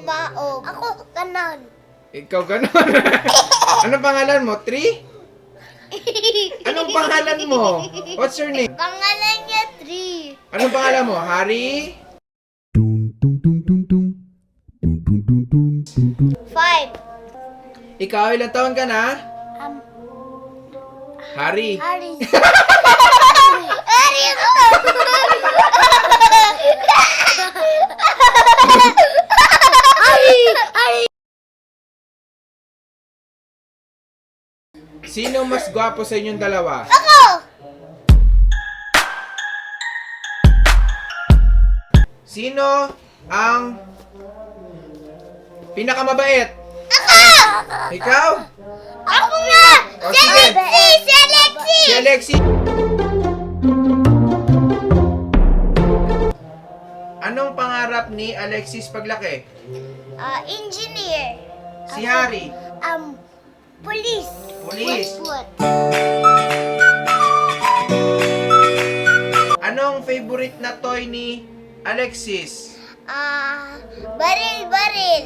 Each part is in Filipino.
Maog. Ako, ganon. Ikaw ganon. Anong pangalan mo? Tree? Anong pangalan mo? What's your name? Pangalan niya 3. Anong pangalan mo? Harry? 5. Ikaw, ilang taon ka na? Harry. Harry. Harry ako. Harry. Sino mas gwapo sa inyong dalawa? Ako. Sino ang pinakamabait? Ako. Ikaw? Ako nga. O, Si sige. Alexis. Si Alexis. Si Alexis. Anong pangarap ni Alexis paglaki? Engineer. Si Harry. Police. Police. What? Anong favorite na toy ni Alexis? Baril.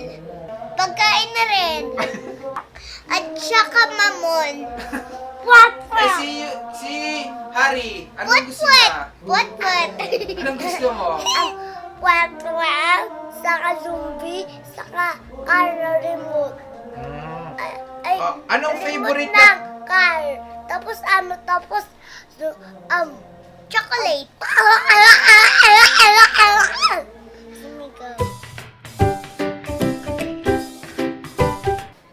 Pagkain na rin. At saka mamon. What? Si Harry. Anong gusto niya? What? Anong gusto mo? What? Saka zombie. Saka car na remote. Ay, Oh, anong remote favorite ng car. Tapos chocolate. Sumigaw.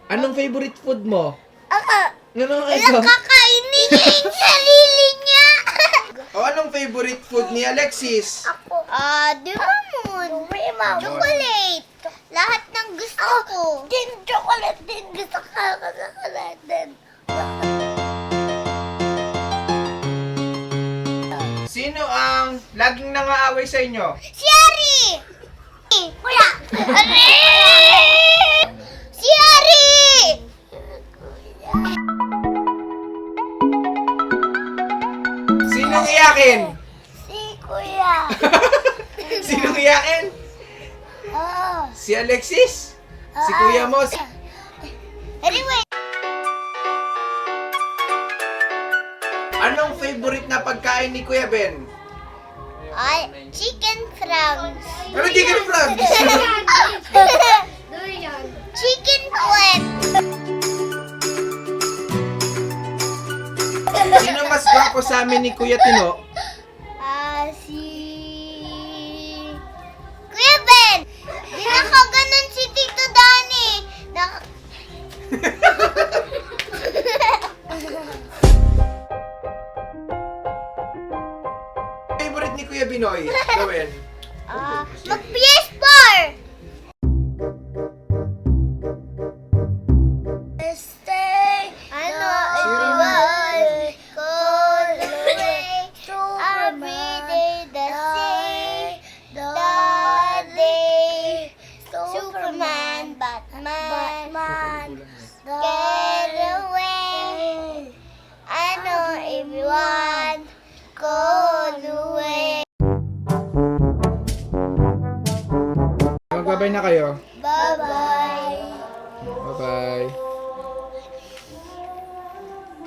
Anong favorite food mo? Ano Walang kakainin niya yung sarili niya. O anong favorite food ni Alexis? Ako. Di ba mo? Chocolate. Lahat ng gusto ko. Chocolate din. Gusto ko chocolate din. Sino ang laging nangaaway sa inyo? Si Harry! Kuya! Harry! Si Harry! Sinong iyakin? Si Kuya. Sinong iyakin? Si Alexis? Si kuya mo? Anyway. Anong favorite na pagkain ni Kuya Ben? Chicken fries. Ano chicken fries? Chicken puwet. Sino mas gwapo sa amin ni Kuya Tino? Si Kuya Ben. Di nakaganon si Tito Danny. Favorite ni Kuya Binoy? Gawin. Mag-PS4. Stay. Everyone call away. Every day the same. The day. Superman, Batman. Get away. Everyone call away. Magbabay na kayo. Bye-bye. Bye-bye.